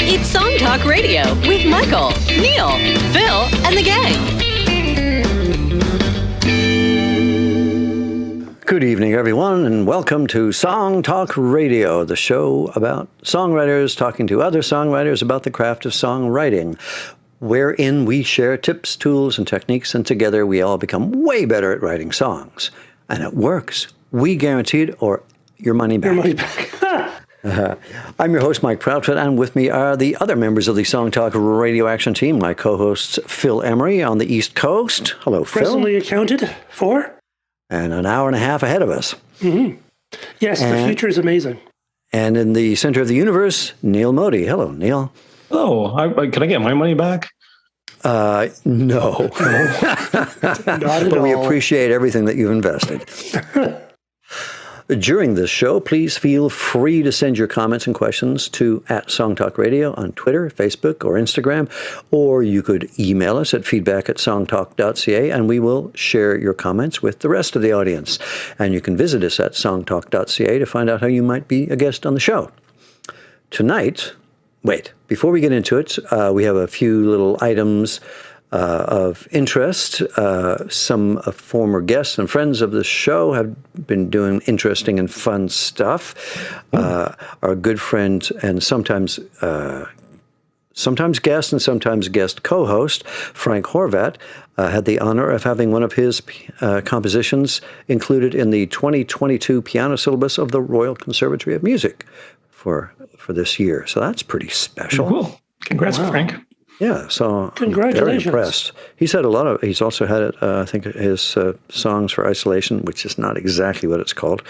It's Song Talk Radio with Michael, Neel, Phil, and the gang. Good evening, everyone, and welcome to Song Talk Radio, the show about songwriters talking to other songwriters about the craft of songwriting, wherein we share tips, tools, and techniques, and together we all become way better at writing songs. And it works. We guarantee it, or your money back. Your money back. I'm your host, Mike Proudfoot, and with me are the other members of the Song Talk Radio Action team, my co-hosts Phil Emery on the East Coast. Hello, Phil. Presently accounted for. And an hour and a half ahead of us. Mm-hmm. Yes, the future is amazing. And in the center of the universe, Neel Modi. Hello, Neel. Hello. Can I get my money back? No. Not at but all. We appreciate everything that you've invested. During this show, please feel free to send your comments and questions to @SongTalkRadio on Twitter, Facebook, or Instagram, or you could email us at feedback@songtalk.ca, and we will share your comments with the rest of the audience. And you can visit us at songtalk.ca to find out how you might be a guest on the show. Tonight, before we get into it, we have a few little items of interest. Some former guests and friends of the show have been doing interesting and fun stuff. Our good friend and sometimes guest and sometimes guest co-host, Frank Horvat, had the honor of having one of his compositions included in the 2022 piano syllabus of the Royal Conservatory of Music for this year. So that's pretty special. Cool. Congrats, Frank. Yeah, so congratulations. I'm very impressed. He's had he's also had, I think, his Songs for Isolation, which is not exactly what it's called,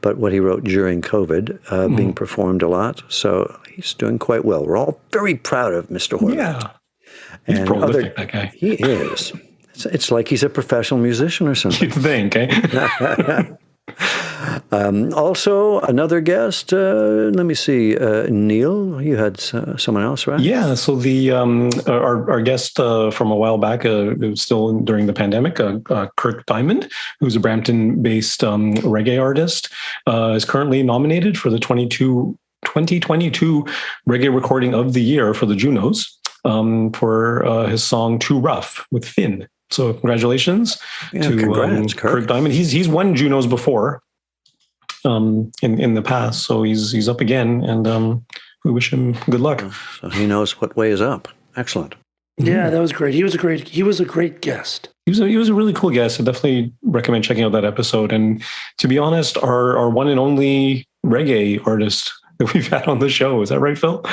but what he wrote during COVID, being performed a lot. So he's doing quite well. We're all very proud of Mr. Horvath. Yeah, he's prolific, that guy. He is. It's like he's a professional musician or something. You think, eh? Also, another guest, let me see, Neel, you had someone else, right? Yeah, so the our guest from a while back, it was still during the pandemic, Kirk Diamond, who's a Brampton-based reggae artist, is currently nominated for the 2022 Reggae Recording of the Year for the Junos for his song Too Rough with Finn. So congratulations to Kirk Diamond. He's won Junos before. In the past, so he's up again, and we wish him good luck. So he knows what way is up. Excellent. Yeah, that was great. He was a great guest. He was a really cool guest. I definitely recommend checking out that episode. And to be honest, our one and only reggae artist that we've had on the show. Is that right, Phil?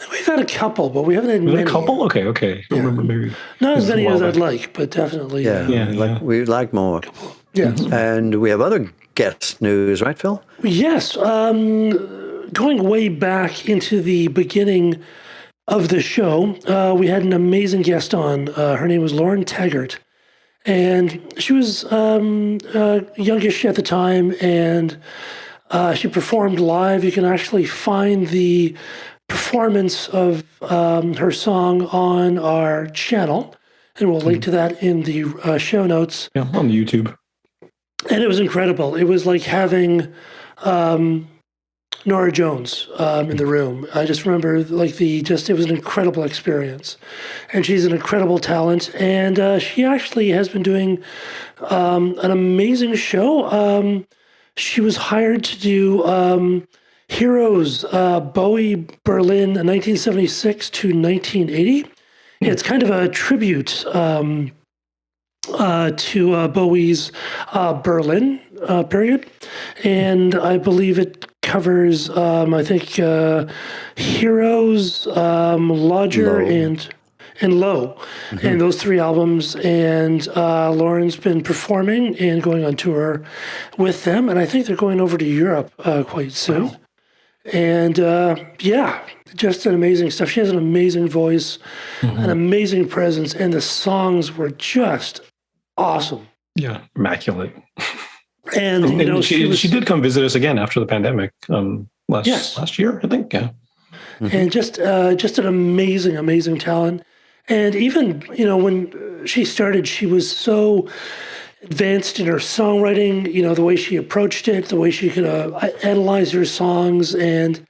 We've had a couple, but we haven't had many. A couple? Okay. I remember maybe not as many as I'd like, but definitely. We'd like more. Yeah. And we have other guest news, right, Phil? Yes. Going way back into the beginning of the show, we had an amazing guest on. Her name was Lauren Taggart. And she was youngish at the time, and she performed live. You can actually find the performance of her song on our channel, and we'll link to that in the show notes. Yeah, on YouTube. And it was incredible. It was like having Nora Jones in the room. I just remember it was an incredible experience. And she's an incredible talent. And she actually has been doing an amazing show. She was hired to do Heroes, Bowie, Berlin, 1976 to 1980. It's kind of a tribute to Bowie's Berlin period. And I believe it covers, Heroes, Lodger, and Low, and those three albums. And Lauren's been performing and going on tour with them. And I think they're going over to Europe quite soon. Wow. And just an amazing stuff. She has an amazing voice, an amazing presence, and the songs were just awesome. Yeah, immaculate. And she did come visit us again after the pandemic last year, I think. Yeah, and just an amazing talent. And even when she started, she was so advanced in her songwriting. The way she approached it, the way she could analyze her songs, and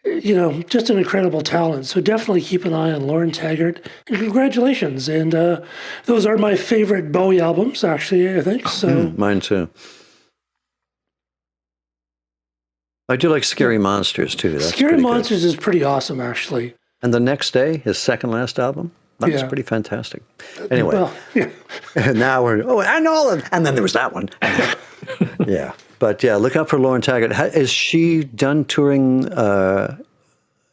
just an incredible talent. So definitely keep an eye on Lauren Taggart, and congratulations. And those are my favorite Bowie albums, actually, I think. So mine too. I do like Scary Monsters too. That's Scary Monsters is pretty awesome, actually. And The Next Day, his second last album, that's pretty fantastic. Anyway, well, yeah. Now and then there was that one. Yeah. But yeah, look out for Lauren Taggart. Is she done touring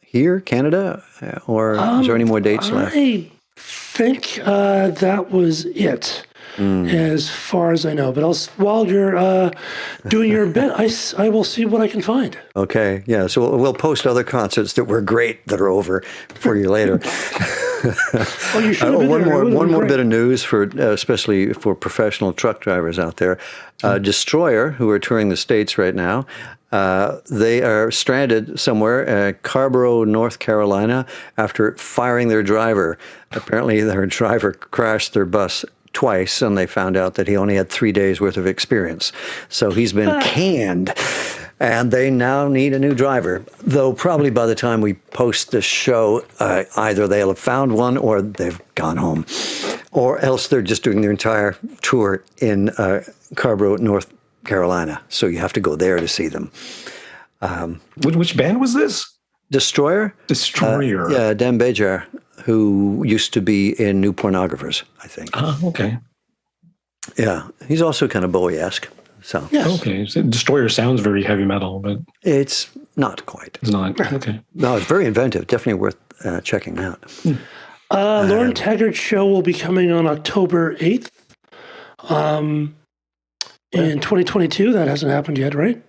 here, Canada, or is there any more dates left? I think that was it, as far as I know. But while you're doing your bit, I will see what I can find. Okay, yeah. So we'll post other concerts that were great that are over for you later. Well, you should have been one more bit of news for especially for professional truck drivers out there. Destroyer, who are touring the States right now, they are stranded somewhere, Carborough, North Carolina, after firing their driver. Apparently, their driver crashed their bus twice, and they found out that he only had 3 days worth of experience. So he's been canned. And they now need a new driver, though probably by the time we post this show, either they'll have found one or they've gone home, or else they're just doing their entire tour in Carborough, North Carolina. So you have to go there to see them. Which band was this? Destroyer? Destroyer. Yeah, Dan Bejar, who used to be in New Pornographers, I think. Okay. Yeah, he's also kind of Bowie-esque. So yes. Okay, so Destroyer sounds very heavy metal, but it's not quite. It's not. Okay. No, it's very inventive. Definitely worth checking out. Lauren Taggart's show will be coming on October 8th in 2022. That hasn't happened yet, right?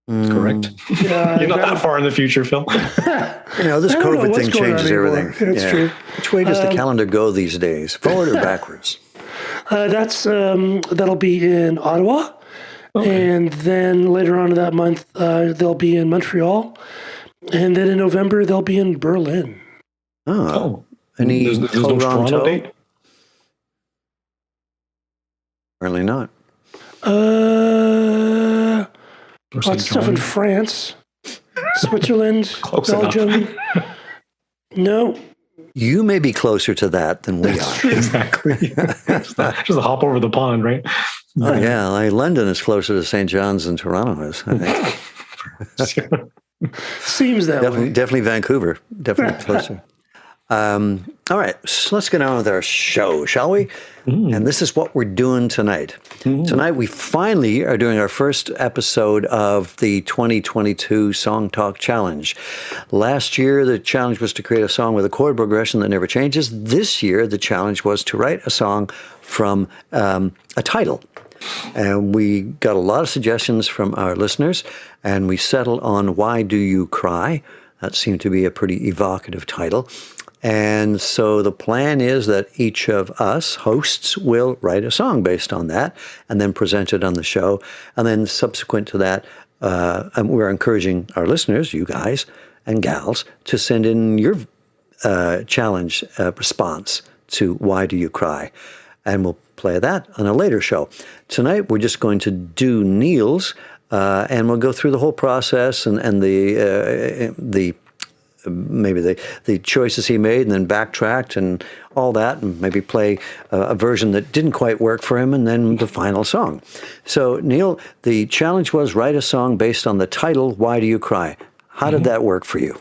Correct. You're not that far in the future, Phil. This COVID thing changes everything. That's true. Which way does the calendar go these days? Forward or backwards? That'll be in Ottawa. Okay. And then later on in that month, they'll be in Montreal. And then in November, they'll be in Berlin. Oh. Any there's no Toronto date? Apparently not. Lots of stuff in France, Switzerland, Belgium. No. You may be closer to that than we are. True. Exactly. Just a hop over the pond, right? Oh, yeah. London is closer to St. John's than Toronto is, I think. Seems that way. Definitely Vancouver. Definitely closer. All right. So let's get on with our show, shall we? And this is what we're doing tonight. Tonight, we finally are doing our first episode of the 2022 Song Talk Challenge. Last year, the challenge was to create a song with a chord progression that never changes. This year, the challenge was to write a song from a title. And we got a lot of suggestions from our listeners, and we settled on Why Do You Cry? That seemed to be a pretty evocative title. And so the plan is that each of us hosts will write a song based on that and then present it on the show. And then subsequent to that, and we're encouraging our listeners, you guys and gals, to send in your challenge response to Why Do You Cry? And we'll play that on a later show. Tonight, we're just going to do Neel's, and we'll go through the whole process and the maybe the choices he made, and then backtracked and all that, and maybe play a version that didn't quite work for him, and then the final song. So, Neel, the challenge was write a song based on the title, Why Do You Cry? How did that work for you?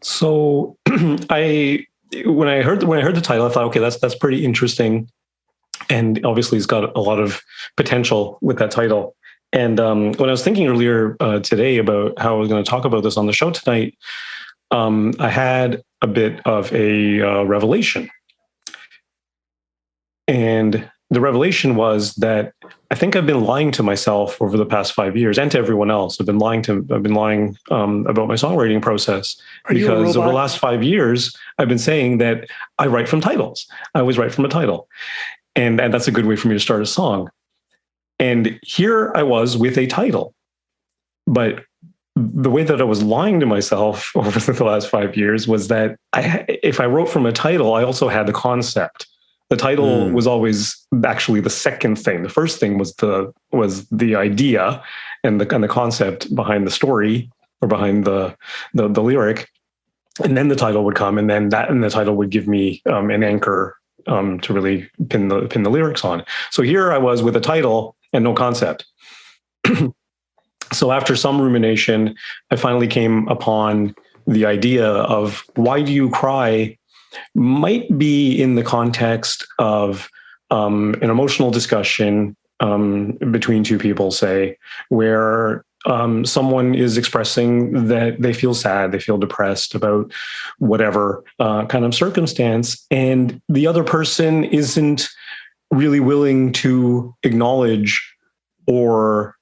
So, when I heard the title, I thought, okay, that's pretty interesting, and obviously it's got a lot of potential with that title. And when I was thinking earlier today about how I was going to talk about this on the show tonight, I had a bit of a revelation. And the revelation was that I think I've been lying to myself over the past 5 years, and to everyone else. I've been lying about my songwriting process, because over the last 5 years, I've been saying that I write from titles. I always write from a title. And that's a good way for me to start a song. And here I was with a title. But the way that I was lying to myself over the last 5 years was that if I wrote from a title, I also had the concept. The title was always actually the second thing. The first thing was the idea and the concept behind the story. behind the lyric. And then the title would come, and then the title would give me an anchor to really pin the lyrics on. So here I was with a title and no concept. So after some rumination, I finally came upon the idea of Why Do You Cry might be in the context of an emotional discussion between two people, say, where someone is expressing that they feel sad, they feel depressed about whatever kind of circumstance, and the other person isn't really willing to acknowledge or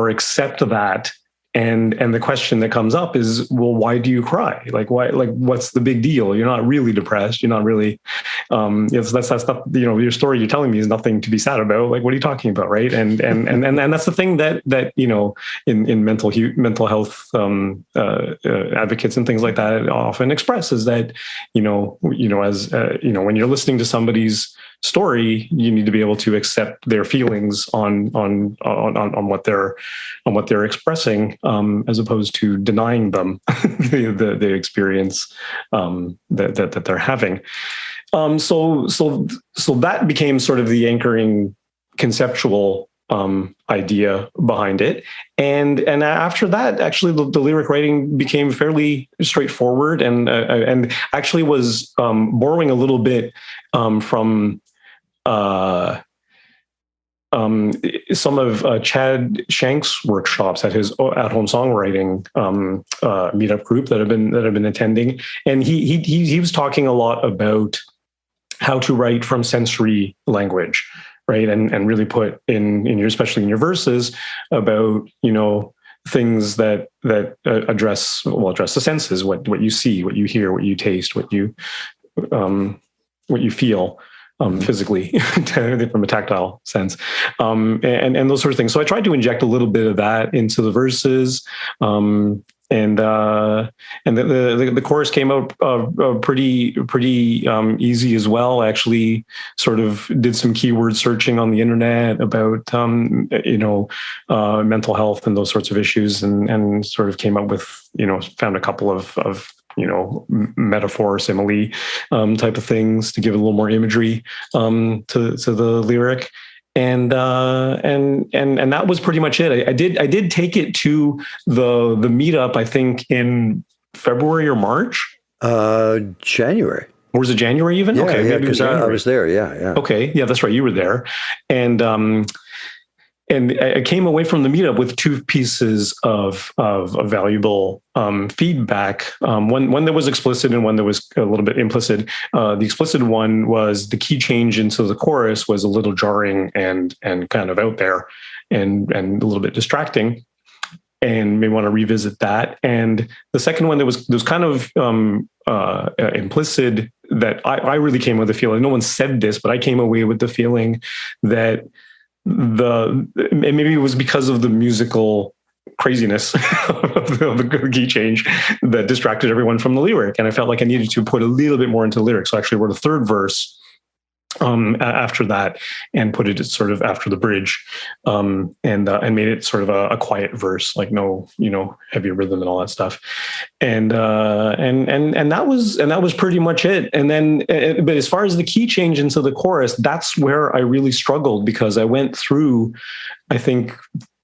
accept that. And the question that comes up is, well, why do you cry? Like, why? Like, what's the big deal? You're not really depressed. You're not really. That's not. Your story you're telling me is nothing to be sad about. Like, what are you talking about, right? And that's the thing that in mental health advocates and things like that often express is that when you're listening to somebody's story, you need to be able to accept their feelings on what they're expressing, as opposed to denying them the experience that they're having. So that became sort of the anchoring conceptual idea behind it, and after that, actually, the lyric writing became fairly straightforward, and actually was borrowing a little bit from some of Chad Shank's workshops at his at-home songwriting meetup group that I've been attending, and he was talking a lot about how to write from sensory language, right, and really put in your, especially in your verses, about things that address the senses, what you see, what you hear, what you taste, what you feel. Physically, from a tactile sense, and those sort of things. So I tried to inject a little bit of that into the verses, and the chorus came out pretty easy as well. I actually sort of did some keyword searching on the internet about mental health and those sorts of issues, and sort of came up with found a couple of metaphor, simile type of things to give it a little more imagery to the lyric, and that was pretty much it. I did take it to the meetup, I think in February or March. January. Or was it January even? Yeah, okay, yeah, because I was there. Yeah. Okay, yeah, that's right. You were there, and I came away from the meetup with two pieces of valuable feedback. One that was explicit and one that was a little bit implicit. The explicit one was the key change into the chorus was a little jarring and kind of out there and a little bit distracting, and may want to revisit that. And the second one that was kind of implicit, that I really came with the feeling, no one said this, but I came away with the feeling that and maybe it was because of the musical craziness of the key change that distracted everyone from the lyric. And I felt like I needed to put a little bit more into the lyrics. So I actually wrote a third verse after that and put it sort of after the bridge, and made it sort of a quiet verse, like no, heavy rhythm and all that stuff. And that was pretty much it. And then, but as far as the key change into the chorus, that's where I really struggled, because I went through, I think,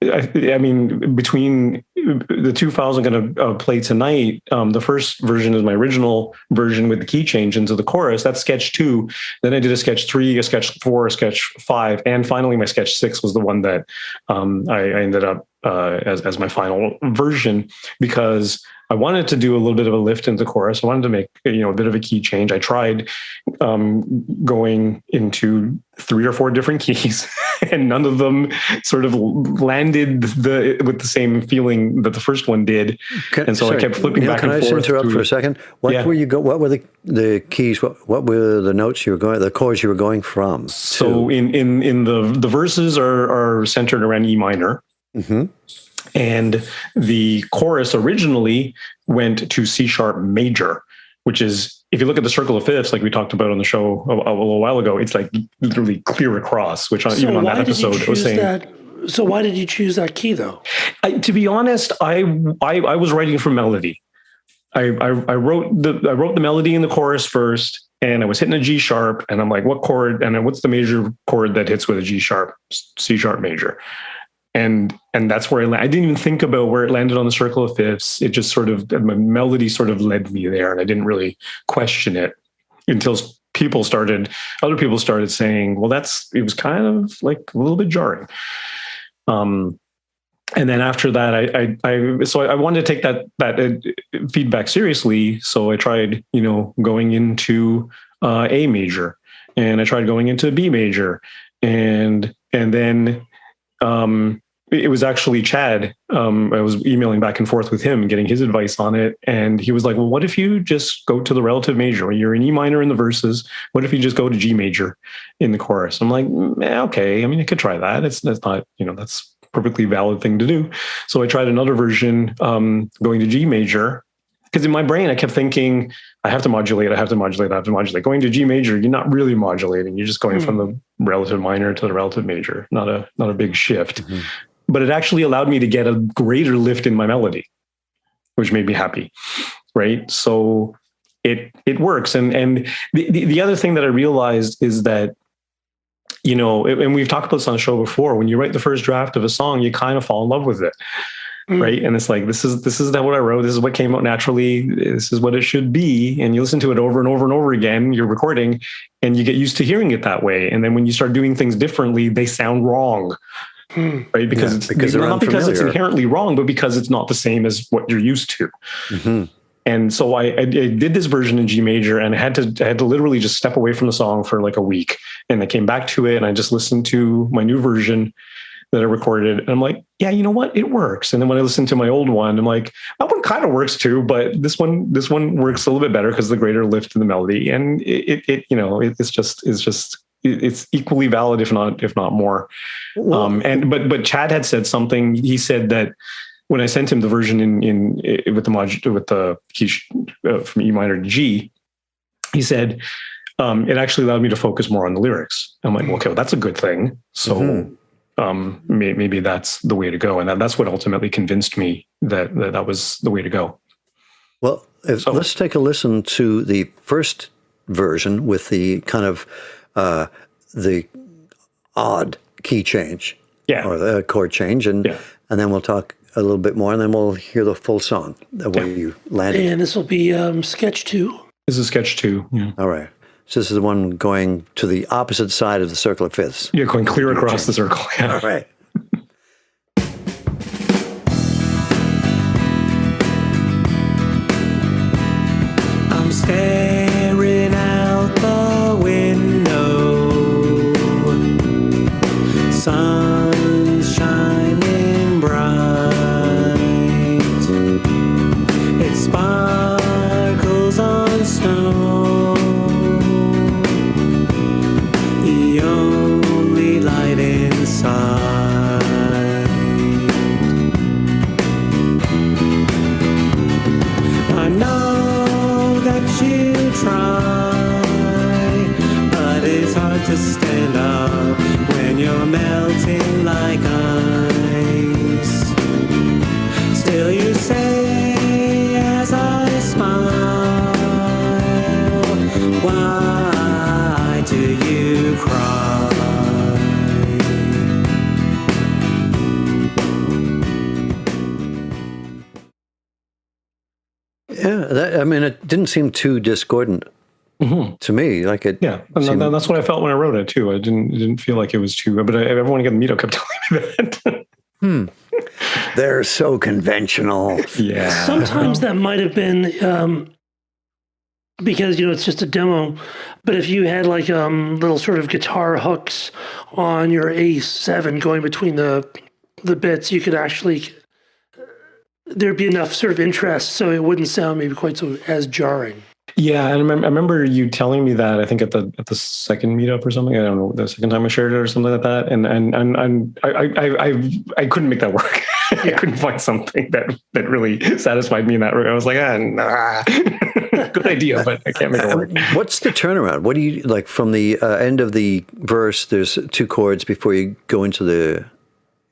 I mean, between the two files I'm going to play tonight, the first version is my original version with the key change into the chorus. That's sketch 2. Then I did a sketch 3, a sketch 4, a sketch 5, and finally my sketch 6 was the one that I ended up as my final version, because I wanted to do a little bit of a lift into the chorus. I wanted to make a bit of a key change. I tried going into 3 or 4 different keys, and none of them sort of landed with the same feeling that the first one did. I kept flipping back and forth. Can I interrupt for a second? What were the keys? What were the notes you were going? The chords you were going from? So in the verses are centered around E minor. Mm-hmm. And the chorus originally went to C sharp major, which is, if you look at the circle of fifths, like we talked about on the show a little while ago, it's like literally clear across, which even on that episode I was saying. So why did you choose that key, though? To be honest, I was writing for melody. I wrote the melody in the chorus first, and I was hitting a G sharp, and I'm like, what chord? And then what's the major chord that hits with a G sharp? C sharp major. And that's where I didn't even think about where it landed on the circle of fifths. It just sort of, my melody sort of led me there, and I didn't really question it until other people started saying, well, it was kind of like a little bit jarring. And then after that, I wanted to take that feedback seriously. So I tried, going into A major, and I tried going into B major, and then it was actually Chad. I was emailing back and forth with him and getting his advice on it. And he was like, well, what if you just go to the relative major? When you're in E minor in the verses, what if you just go to G major in the chorus? I'm like, okay. I mean, I could try that. That's not, that's perfectly valid thing to do. So I tried another version, going to G major, because in my brain, I kept thinking, I have to modulate. Going to G major, you're not really modulating. You're just going from the relative minor to the relative major, not a big shift. Mm-hmm. But it actually allowed me to get a greater lift in my melody, which made me happy, right? So it works. And the other thing that I realized is that, and we've talked about this on the show before, when you write the first draft of a song, you kind of fall in love with it. Right. And it's like, this is what I wrote. This is what came out naturally. This is what it should be. And you listen to it over and over and over again, you're recording, and you get used to hearing it that way. And then when you start doing things differently, they sound wrong. Right. Because not because it's inherently wrong, but because it's not the same as what you're used to. Mm-hmm. And so I did this version in G major, and I had to literally just step away from the song for like a week. And I came back to it, and I just listened to my new version that I recorded. And I'm like, yeah, you know what? It works. And then when I listened to my old one, I'm like, that one kind of works too, but this one works a little bit better because the greater lift in the melody. And it's equally valid, if not more. But Chad had said something. He said that when I sent him the version with the key from E minor to G, he said, it actually allowed me to focus more on the lyrics. I'm like, okay, well, that's a good thing. So, mm-hmm. Maybe that's the way to go. And that's what ultimately convinced me that was the way to go. Well, let's take a listen to the first version with the kind of the odd key change, or the chord change. And then we'll talk a little bit more, and then we'll hear the full song where you landed. And this will be sketch 2. This is sketch 2. Yeah. All right. So this is the one going to the opposite side of the circle of fifths. Yeah, going clear across the circle. Yeah. All right. I'm staring out the window. Sun's shining bright. It sparkles on snow. I know that you try, but it's hard to stand up when you're melting like ice. Still you say as I smile, why do you cry? Yeah, it didn't seem too discordant to me. Like it. Yeah, and that's what I felt when I wrote it too. I didn't feel like it was too. But everyone at the meetup kept telling me that. They're so conventional. Yeah. Sometimes that might have been because it's just a demo. But if you had like little sort of guitar hooks on your A7 going between the bits, you could actually. There'd be enough sort of interest, so it wouldn't sound maybe quite so as jarring. Yeah, and I remember you telling me that. I think at the second meetup or something. I don't know, the second time I shared it or something like that. And I couldn't make that work. Yeah. I couldn't find something that really satisfied me in that. I was like, good idea, but I can't make it work. What's the turnaround? What do you like from the end of the verse? There's 2 chords before you go into the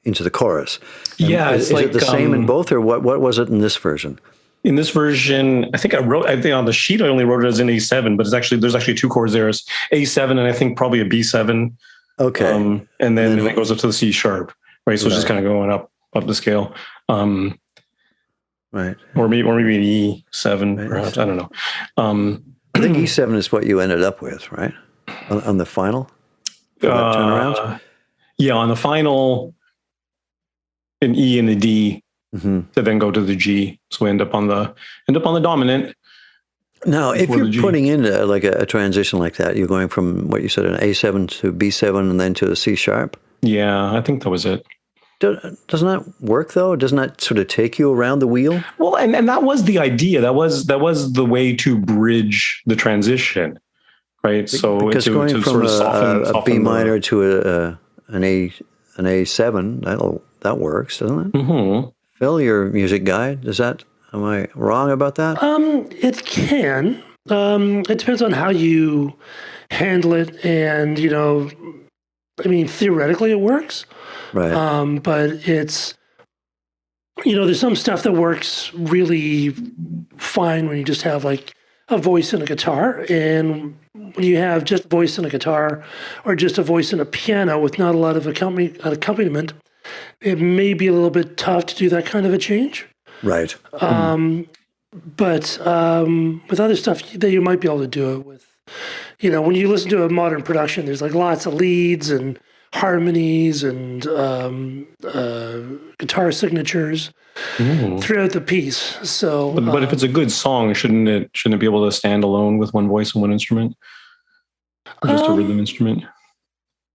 into the chorus. Yeah, is it the same in both, or what was it in this version? In this version, I think on the sheet I only wrote it as an A7, but there's actually two chords there. It's A7 and I think probably a B7. Okay. And then it goes up to the C sharp, right? So it's just kind of going up the scale. Right. Or maybe an E7, perhaps. I don't know. I think E7 is what you ended up with, right? On the final? For that turnaround? Yeah, on the final, an E and a D to then go to the G. So we end up on the dominant. Now, if you're putting in like a transition like that, you're going from what you said, an A7 to B7 and then to a C sharp? Yeah, I think that was it. Doesn't that work though? Doesn't that sort of take you around the wheel? Well, and that was the idea. That was the way to bridge the transition, right? So because going from sort of soften a B minor to an A7, that works, doesn't it? Mm-hmm. Phil, your music guy, am I wrong about that? It can. It depends on how you handle it, and theoretically it works. Right. But it's, there's some stuff that works really fine when you just have like a voice and a guitar. And when you have just a voice and a guitar, or just a voice and a piano with not a lot of accompaniment, it may be a little bit tough to do that kind of a change. Right. But with other stuff that you might be able to do it with, when you listen to a modern production, there's like lots of leads and harmonies and guitar signatures throughout the piece. So, but if it's a good song, shouldn't it be able to stand alone with one voice and one instrument, or just a rhythm instrument?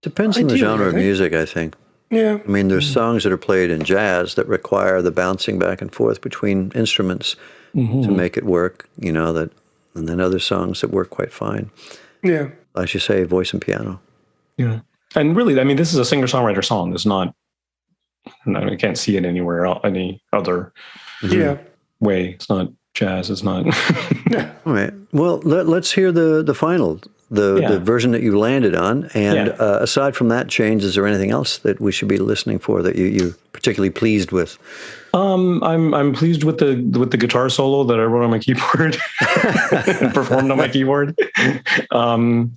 Depends on the genre of music, I think. Yeah. I mean, there's songs that are played in jazz that require the bouncing back and forth between instruments to make it work. And then other songs that work quite fine. Yeah. As you say, voice and piano. Yeah. And really, I mean, this is a singer-songwriter song. It's not, I can't see it anywhere, any other way. It's not jazz. It's not. All right. Well, let's hear the final, the version that you landed on. And aside from that change, is there anything else that we should be listening for that you're particularly pleased with? I'm pleased with the guitar solo that I wrote on my keyboard and performed on my keyboard. Other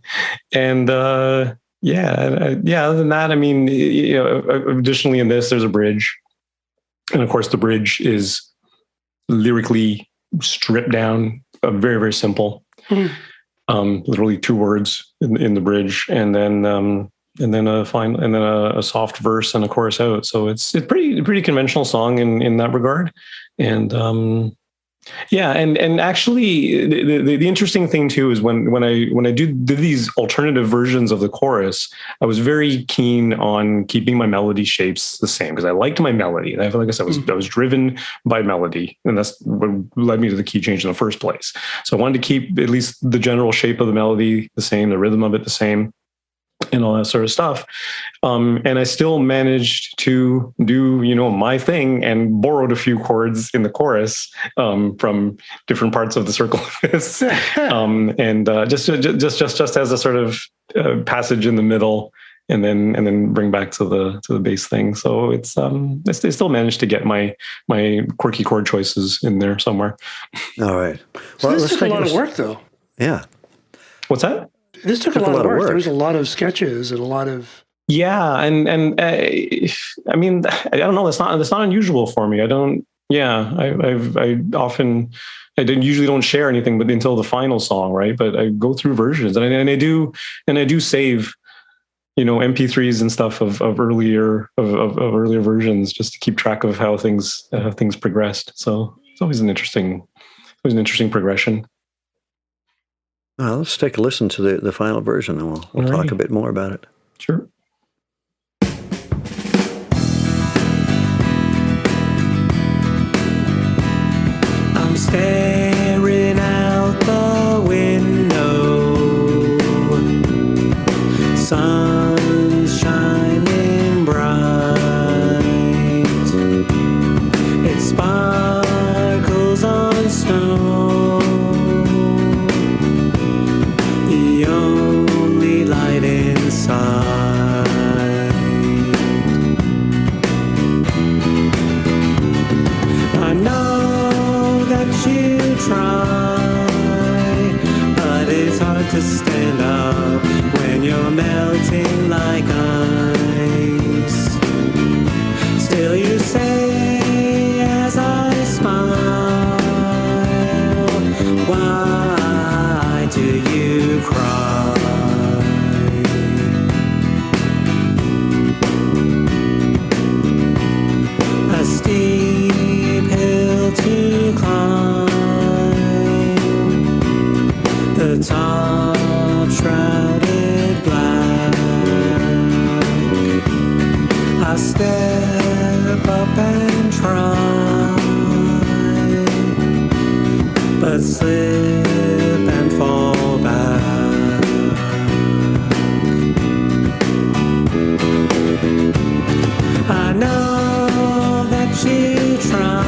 than that, I mean, additionally in this, there's a bridge. And of course, the bridge is lyrically stripped down, very, very simple. Literally 2 words in the bridge, and then a soft verse and a chorus out. So it's pretty conventional song in that regard. And and actually the interesting thing too is when I did these alternative versions of the chorus, I was very keen on keeping my melody shapes the same because I liked my melody. I feel like I said, I was driven by melody, and that's what led me to the key change in the first place. So I wanted to keep at least the general shape of the melody the same, the rhythm of it the same, and all that sort of stuff. And I still managed to do, my thing and borrowed a few chords in the chorus from different parts of the circle. Just as a sort of passage in the middle, and then bring back to the bass thing. So it's I still managed to get my quirky chord choices in there somewhere. All right. So this took a lot of work, though. Yeah. What's that? This took a lot of work. There was a lot of sketches and a lot of. Yeah, and I mean, I don't know. That's not unusual for me. I don't. Yeah, I often usually don't share anything, but until the final song, right? But I go through versions, and I do save, MP3s and stuff of earlier versions just to keep track of how things progressed. So it's always an interesting progression. Well, let's take a listen to the final version, and we'll talk a bit more about it. Sure. I'm staring out the window. Sun's shining bright. It sparkles on snow. The only light inside. cry, but it's hard to stand up when you're melting like ice. Still you say as I smile, why do you cry? A steep hill to climb, the top shrouded black. I step up and try, but slip and fall back. I know that you try,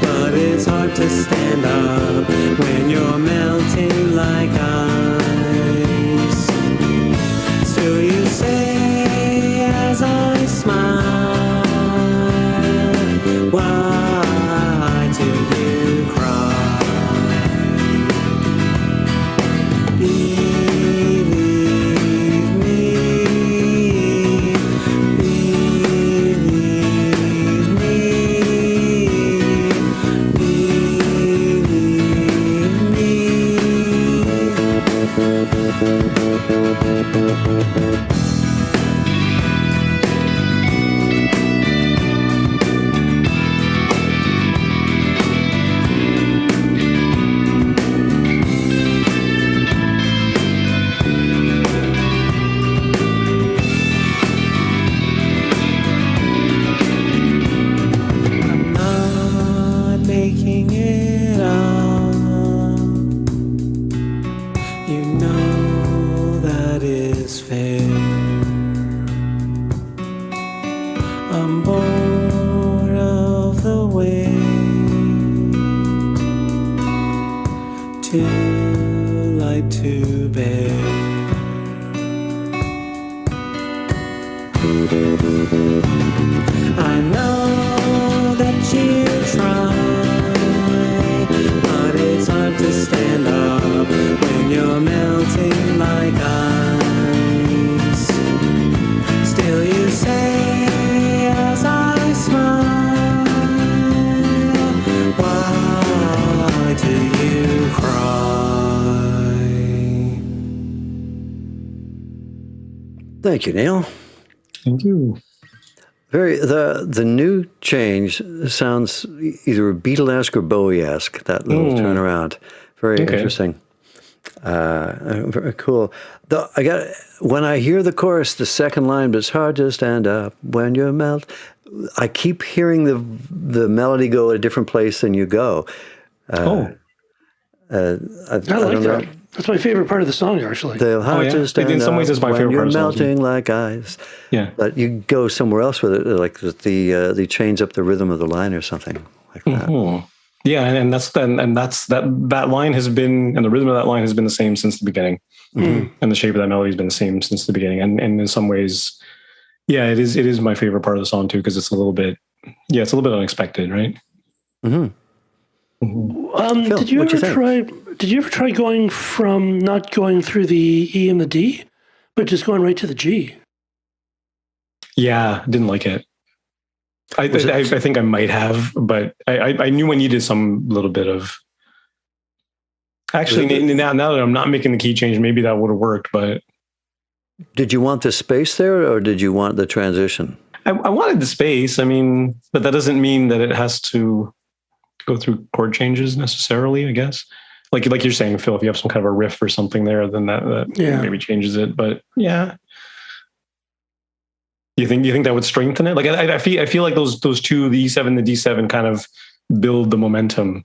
but it's hard to stand up when you're melting like ice. Still you say as I smile, why do you cry? Believe me, believe me, believe me. I'm not making it up. You know that is fair. I'm bored of the way, too light to bear. I know that you try, but it's hard to stand up when you're melting like ice. Still you say as I smile, why do you cry? Thank you, Neel. Thank you. The new change sounds either Beatlesque or Bowie-esque, that little turnaround. Very interesting. Very cool. When I hear the chorus, the second line, but it's hard to stand up when you melt, I keep hearing the melody go a different place than you go. I like that. That's my favorite part of the song, actually. They'll have to stand in some ways, it's my when favorite you're part of the song, melting like ice. Yeah. But you go somewhere else with it, like the change up the rhythm of the line or something like that. Mm-hmm. Yeah, and that line has been, and the rhythm of that line has been the same since the beginning, and the shape of that melody has been the same since the beginning. And in some ways, yeah, it is my favorite part of the song too, because it's a little bit unexpected, right? Mm-hmm. Phil, Did you ever try going from not going through the E and the D, but just going right to the G? Yeah, didn't like it. I think I might have, but I knew I needed some little bit of. Actually, now that I'm not making the key change, maybe that would have worked. But did you want the space there, or did you want the transition? I wanted the space. I mean, but that doesn't mean that it has to go through chord changes necessarily, I guess. Like you're saying, Phil, if you have some kind of a riff or something there, then that maybe changes it. But yeah. You think that would strengthen it? Like I feel like those two, the E7, the D7, kind of build the momentum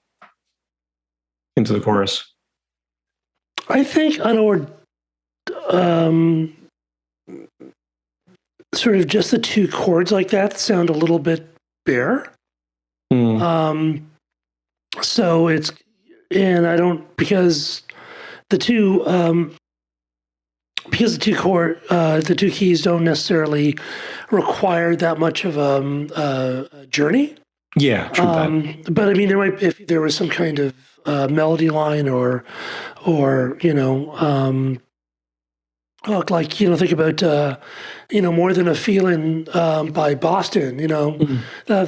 into the chorus. I think sort of just the two chords like that sound a little bit bare. So it's, and I don't, because the two keys don't necessarily require that much of a journey. Yeah, true that. But I mean, if there was some kind of melody line or think about More Than a Feeling by Boston. The da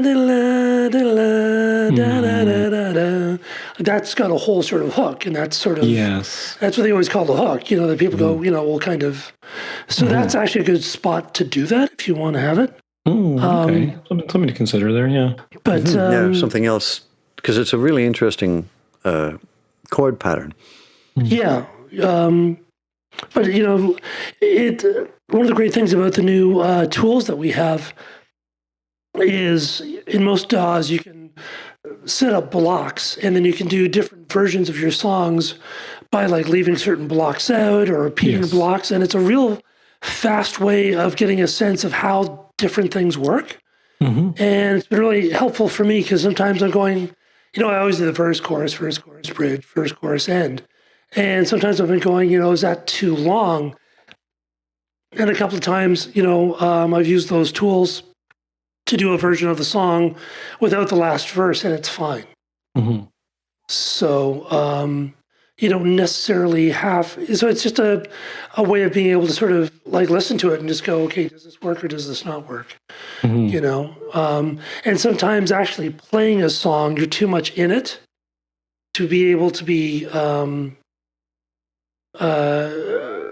da la da la da da da da da. That's got a whole sort of hook, and that's sort of that's what they always call the hook. That people go, will kind of. So that's actually a good spot to do that if you want to have it. Okay, something to consider there. Yeah, but something else, because it's a really interesting chord pattern. Yeah. But one of the great things about the new tools that we have is in most DAWs you can set up blocks, and then you can do different versions of your songs by like leaving certain blocks out or repeating blocks, and it's a real fast way of getting a sense of how different things work. And it's been really helpful for me because sometimes I'm going, I always do the verse, chorus, bridge, first chorus, end. And sometimes I've been going, is that too long? And a couple of times, I've used those tools to do a version of the song without the last verse, and it's fine. So you don't necessarily have. So it's just a way of being able to sort of like listen to it and just go, okay, does this work or does this not work? And sometimes actually playing a song, you're too much in it to be able to be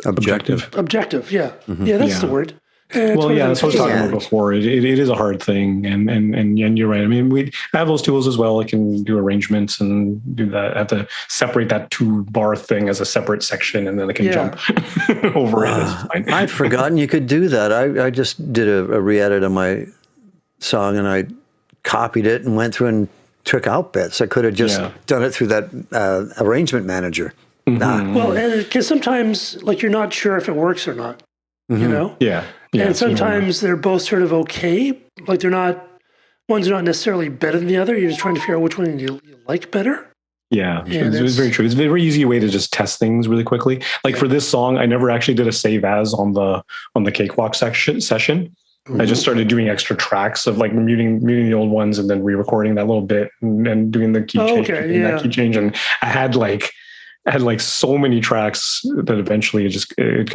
objective, yeah. Yeah, that's the word. That's what I was talking about before. It is a hard thing, and you're right. I mean, we have those tools as well. I can do arrangements and do that. I have to separate that 2-bar thing as a separate section, and then I can jump over it. It's fine. I'd forgotten you could do that. I just did a re-edit of my song, and I copied it and went through and took out bits. I could have just done it through that arrangement manager. Well, because sometimes like you're not sure if it works or not, Yeah. And sometimes they're both sort of okay. Like one's not necessarily better than the other. You're just trying to figure out which one you like better. Yeah, it's very true. It's a very easy way to just test things really quickly. Like for this song, I never actually did a save as on the cakewalk session. I just started doing extra tracks of like muting the old ones and then re-recording that little bit and doing the key change, that key change. And I had like so many tracks that eventually it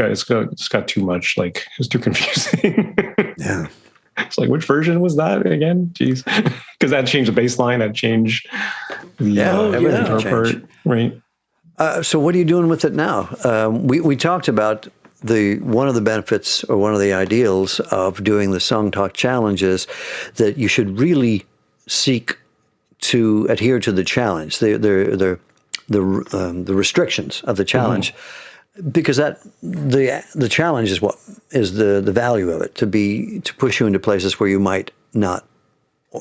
got too much. Like it was too confusing. Yeah. It's like, which version was that again? Jeez. Because that changed the bass line, that changed the everything changed. Right. So what are you doing with it now? We talked about one of the benefits or one of the ideals of doing the Song Talk Challenge is that you should really seek to adhere to the challenge. The restrictions of the challenge, because the challenge is what is the value of it, to push you into places where you might not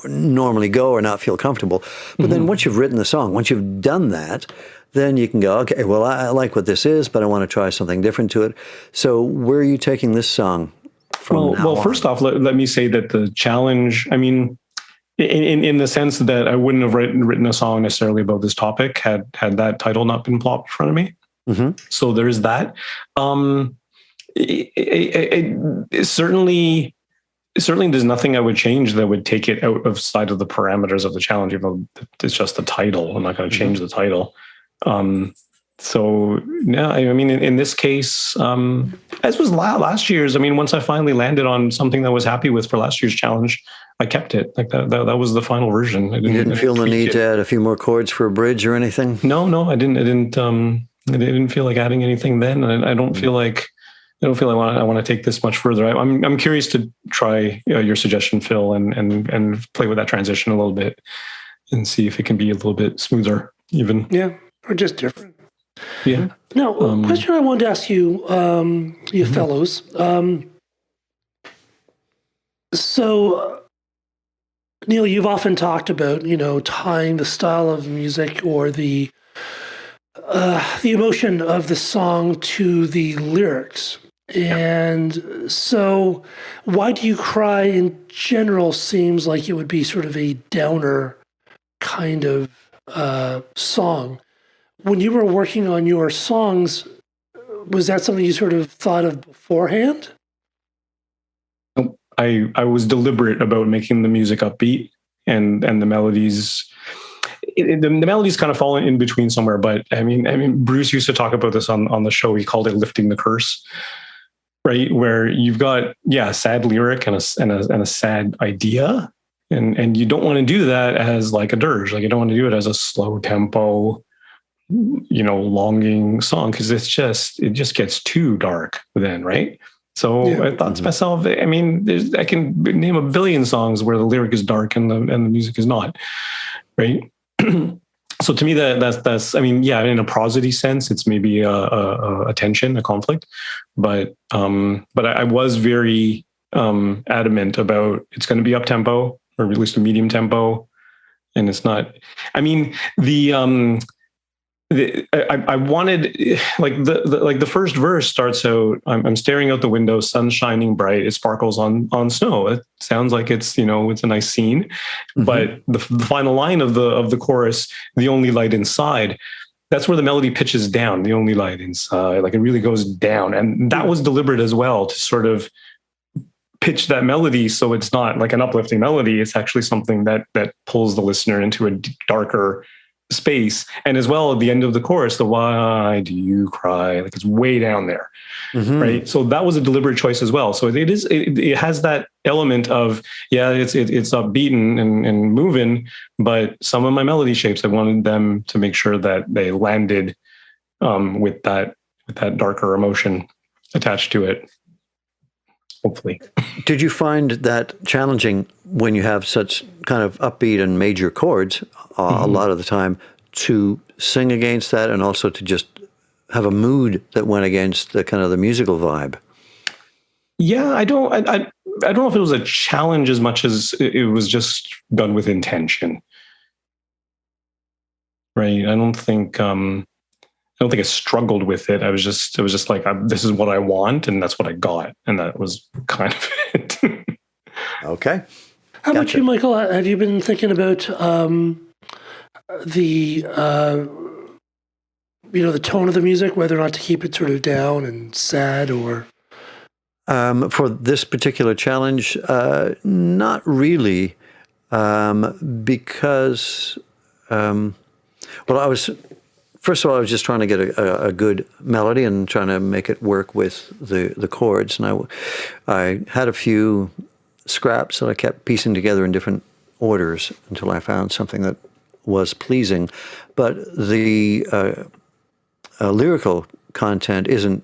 normally go or not feel comfortable. But then once you've written the song, once you've done that, then you can go, okay, well, I like what this is, but I want to try something different to it. So where are you taking this song from now on? First off, let me say that the challenge, I mean, in the sense that I wouldn't have written a song necessarily about this topic had that title not been plopped in front of me. So there's that. It certainly there's nothing I would change that would take it outside of the parameters of the challenge, even though it's just the title. I'm not going to change the title. So yeah, I mean, in this case, as was last year's, I mean, once I finally landed on something that I was happy with for last year's challenge, I kept it. Like that was the final version. You didn't feel the need to add a few more chords for a bridge or anything? No, I didn't feel like adding anything then. And I don't feel like I want to take this much further. I'm curious to try your suggestion, Phil, and play with that transition a little bit and see if it can be a little bit smoother even. Yeah. Or just different. Yeah. Now, a question I wanted to ask you, you fellows. So, Neel, you've often talked about, tying the style of music or the emotion of the song to the lyrics. And so, Why Do You Cry in general seems like it would be sort of a downer kind of song. When you were working on your songs, was that something you sort of thought of beforehand? I was deliberate about making the music upbeat. and the melodies. The melodies kind of fall in between somewhere, but I mean, Bruce used to talk about this on the show. He called it lifting the curse, right? Where you've got a sad lyric and a sad idea, and you don't want to do that as like a dirge. Like you don't want to do it as a slow tempo, longing song, because it just gets too dark then, right? So I thought to myself, I mean, I can name a billion songs where the lyric is dark and the music is not, right? So to me, that's I mean, in a prosody sense, it's maybe a tension, a conflict, but I was very adamant about it's going to be up tempo, or at least a medium tempo, and it's not. I mean, I wanted the first verse starts out. I'm staring out the window, sun shining bright. It sparkles on snow. It sounds like it's it's a nice scene, but the final line of the chorus, the only light inside. That's where the melody pitches down. The only light inside, like it really goes down, and that was deliberate as well to sort of pitch that melody so it's not like an uplifting melody. It's actually something that pulls the listener into a darker space. And as well, at the end of the chorus, the why do you cry, like it's way down there, right? So that was a deliberate choice as well. So it has that element of it's upbeat and moving, but some of my melody shapes, I wanted them to make sure that they landed with that darker emotion attached to it, hopefully. Did you find that challenging when you have such kind of upbeat and major chords a lot of the time to sing against that, and also to just have a mood that went against the kind of the musical vibe? Yeah, I don't know if it was a challenge as much as it was just done with intention, right? I don't think I struggled with it. It was just like, this is what I want, and that's what I got, and that was kind of it. Okay. How about you, Michael? Have you been thinking about the tone of the music, whether or not to keep it sort of down and sad, or? For this particular challenge, not really, because first of all, I was just trying to get a good melody and trying to make it work with the chords, and I had a few scraps that I kept piecing together in different orders until I found something that was pleasing. But the lyrical content isn't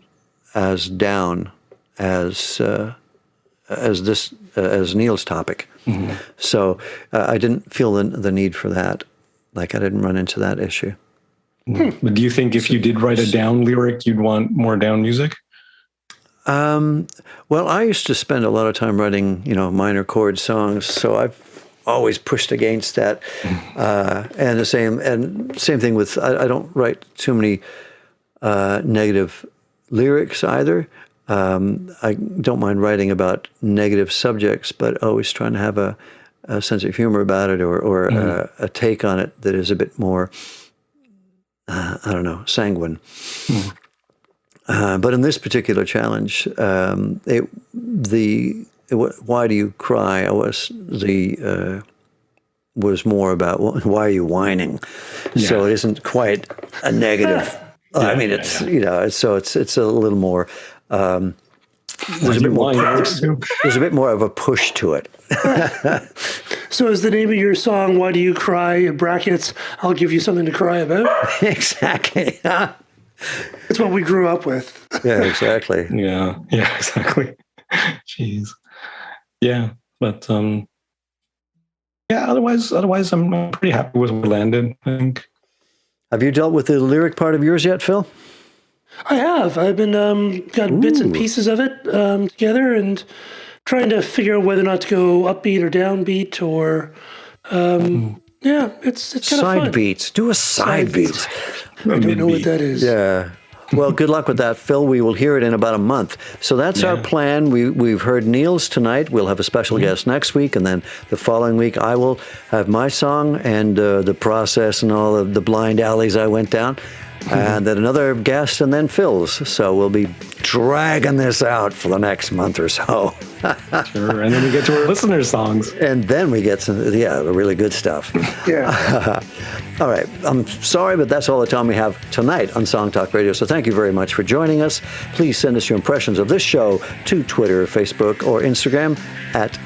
as down as Neel's topic. So I didn't feel the need for that. Like I didn't run into that issue. But do you think if you did write a down lyric, you'd want more down music? Well, I used to spend a lot of time writing, minor chord songs, so I've always pushed against that. And the same thing with, I don't write too many negative lyrics either. I don't mind writing about negative subjects, but always trying to have a sense of humor about it, or a take on it that is a bit more, sanguine. But in this particular challenge, why do you cry was more about why are you whining? Yeah. So it isn't quite a negative. So it's a little more. There's a bit more of a push to it. So is the name of your song "Why Do You Cry?" brackets, I'll give you something to cry about? Exactly. It's what we grew up with. Yeah, exactly. Yeah, exactly. Jeez. Yeah, but otherwise I'm pretty happy with where we landed, I think. Have you dealt with the lyric part of yours yet, Phil? I have. I've been got bits and pieces of it together, and trying to figure out whether or not to go upbeat or downbeat, or it's kind of fun. Side beats. Do a side beat. I don't know what that is. Yeah. Well, good luck with that, Phil. We will hear it in about a month. So that's our plan. We've heard Neel's tonight. We'll have a special guest next week, and then the following week I will have my song and the process and all of the blind alleys I went down. and then another guest, and then Phil's. So we'll be dragging this out for the next month or so. Sure, and then we get to our listeners' songs. And then we get some, the really good stuff. Yeah. All right. I'm sorry, but that's all the time we have tonight on Song Talk Radio. So thank you very much for joining us. Please send us your impressions of this show to Twitter, Facebook, or Instagram at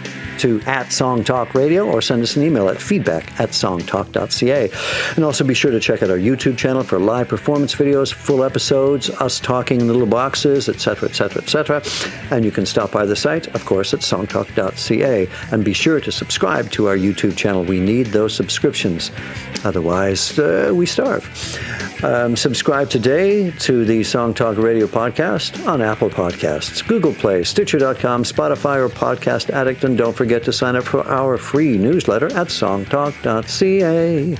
Song Talk Radio, or send us an email at feedback@songtalk.ca. And also be sure to check out our YouTube channel for live performance videos, full episodes, us talking in little boxes, etc., etc., etc. And you can stop by the site, of course, at songtalk.ca. And be sure to subscribe to our YouTube channel. We need those subscriptions. Otherwise, we starve. Subscribe today to the Song Talk Radio podcast on Apple Podcasts, Google Play, Stitcher.com, Spotify, or Podcast Addict. And don't forget to sign up for our free newsletter at songtalk.ca.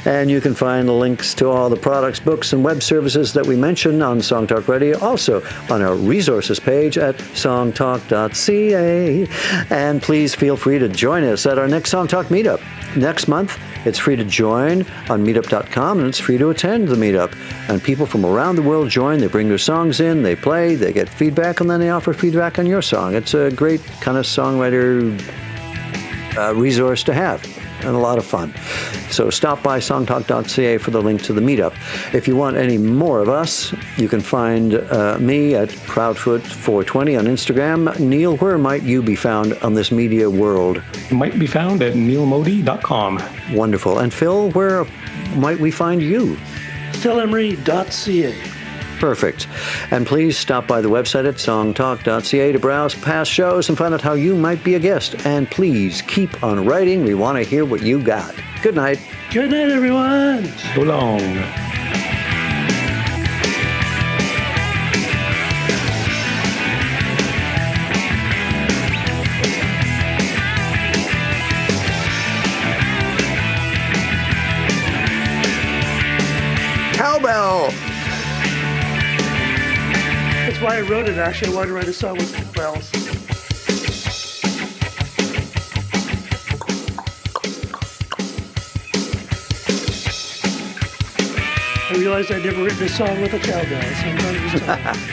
And you can find the links to all the products, books, and web services that we mentioned on Song Talk Radio also on our resources page at songtalk.ca. And please feel free to join us at our next Song Talk meetup. Next month, it's free to join on meetup.com, and it's free to attend the meetup. And people from around the world join. They bring their songs in, they play, they get feedback, and then they offer feedback on your song. It's a great kind of songwriter resource to have, and a lot of fun. So stop by songtalk.ca for the link to the meetup. If you want any more of us, you can find me at Proudfoot420 on Instagram. Neel, where might you be found on this media world? You might be found at neelmodi.com. Wonderful. And Phil, where might we find you? PhilEmery.ca. Perfect. And please stop by the website at songtalk.ca to browse past shows and find out how you might be a guest. And please keep on writing. We want to hear what you got. Good night. Good night, everyone. So long. Cowbell. That's why I wrote it, actually. I wanted to write a song with bells. I realized I'd never written a song with a cowbell, so I thought it was time.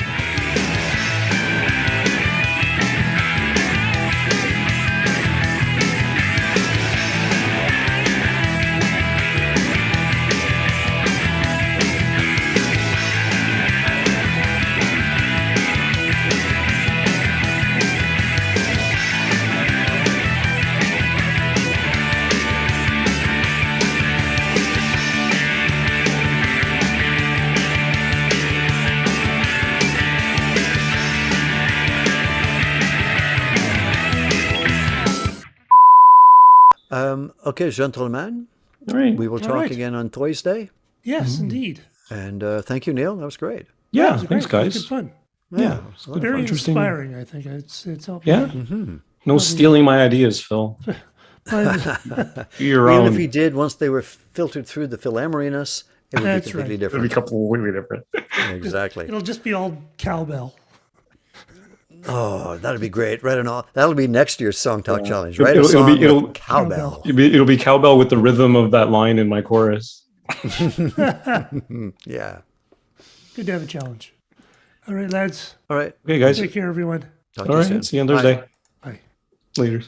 Okay, gentlemen. All right. We will talk again on Thursday. Yes, indeed. And thank you, Neel. That was great. Yeah, was thanks, great. It was guys. good fun. Yeah. Very interesting. inspiring, I think. It's helped. Yeah. No stealing my ideas, Phil. Your Even own. if he did, once they were filtered through the Phil Emery-ness, it would That's be completely right. It'll be different. completely different. Exactly. It'll just be all cowbell. Oh, that'd be great. Right and all. That'll be next year's Song Talk Challenge. It'll- Write a it'll song be- it'll- with cowbell. It'll be cowbell with the rhythm of that line in my chorus. Yeah. Good to have a challenge. All right, lads. All right. Okay, guys. Take care, everyone. Talk All to you right. soon. See you on Bye. Thursday. Bye. Later.